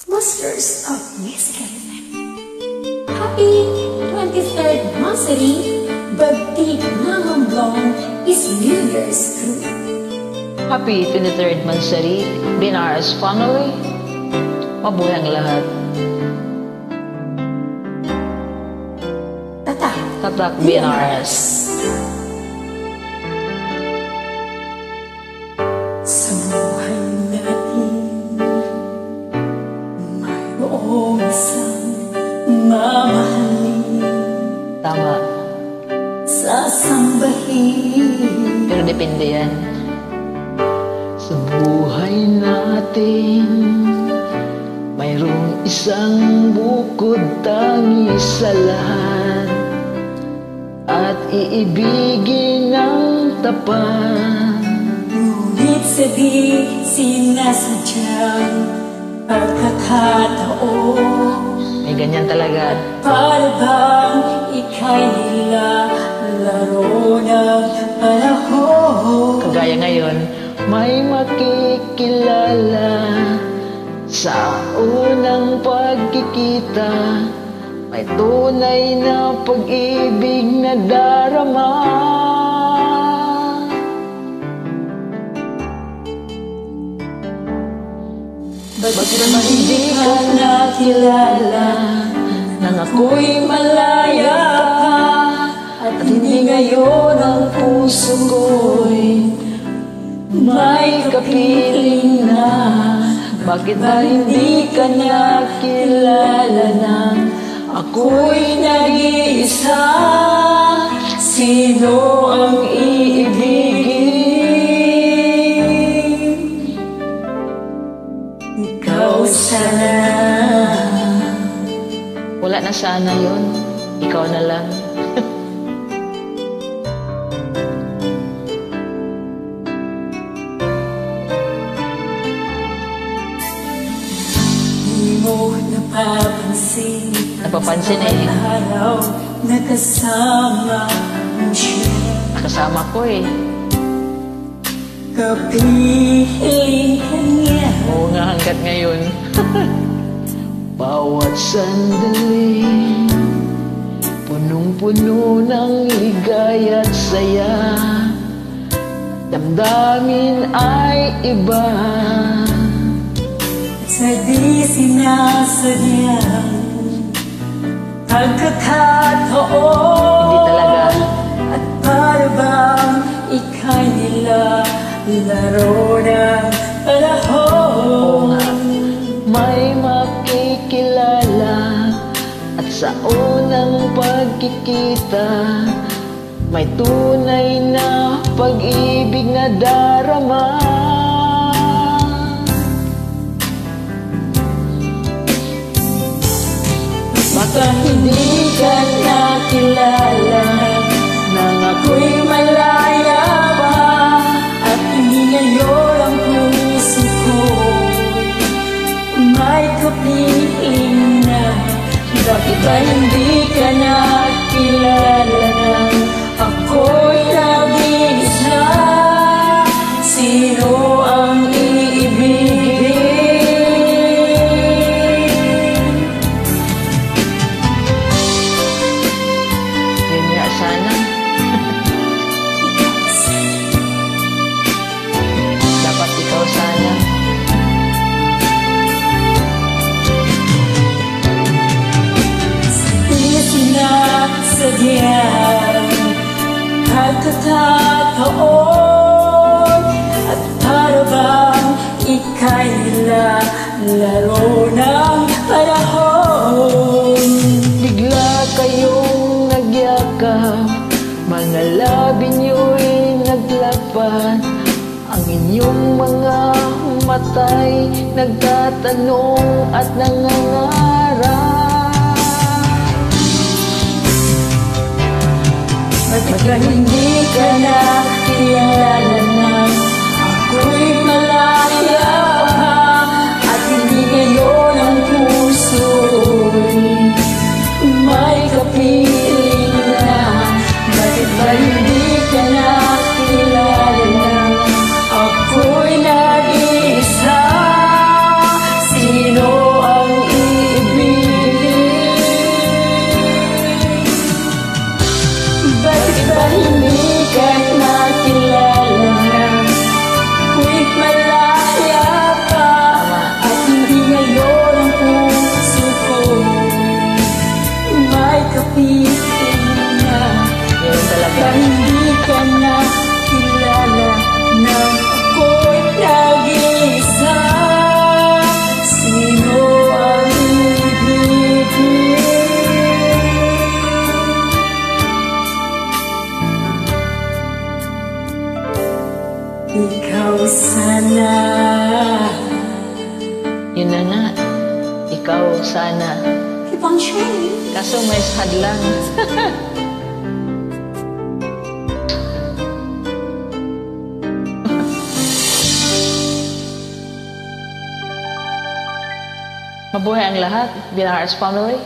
Masters of Musical. Happy 23rd Masari, Bagti Nahamblong is New Year's Crew. Happy 23rd Mansari, Binaras family. Mabuhay ang lahat. Tatak Binaras. Sa buhay natin, mayroong isang mamahalin. Tama. Sasambahin. Pero depende yan. Sa buhay natin, mayroong isang bukod tangi sa lahat, at iibigin ng tapat. Ngunit sa di sinasadyang pagkakataon, May ganyan talaga. para bang ika'y nilalaro ng panahon. Kagaya ngayon, may makikilala sa unang pagkikita. May tunay na pag-ibig na darama. Bakit naman hindi ka nakilala nang ako'y malaya pa, at hindi ngayon ang puso ko'y may kapiling na? Bakit Ba hindi ka nakilala nang ako'y nag-iisa? Sino ang iibigin? Ikaw sana. Wala na sana yun. Ikaw na lang. Di mo napapansin. Napapansin eh. Araw nakasama mo siya. Kasama ko eh. Kapiling ka niya. Oo nga, hanggat ngayon. Bawat sandali, punong-puno ng ligaya at saya. Damdamin ay iba. Sa di sinasadyang pagkakataon, Hindi talaga. at para bang ika'y nilalaro ng panahon. May makikilala, at sa unang pagkikita, may tunay na pag-ibig na darama. Baka hindi ka nakilala nang ako'y malaya pa, at hindi ngayon ang puso ko'y may kapiling na. Bakit ba hindi ka nakilala nang ako'y nag-iisa? Sino ang iibigin? Yun nga sana. Dapat ikaw sana. Di sinasadyang pagkakataon, at para bang ika'y nilalaro ng panahon. Bigla kayong nagyakap, mga labi niyo'y naglapat, ang inyong mga mata'y nagtatanong at nangangarap. Bakit ba hindi ka nakilala nang ako'y malaya pa, at hindi ngayon ang puso'y may kapiling na? Bakit ba hindi ka nakilala nang ako'y nag-iisa? Sino ang Yun na nga, ikaw sana. Keep on trying. Kaso may hadlang. Mabuhay ang lahat, Binars family.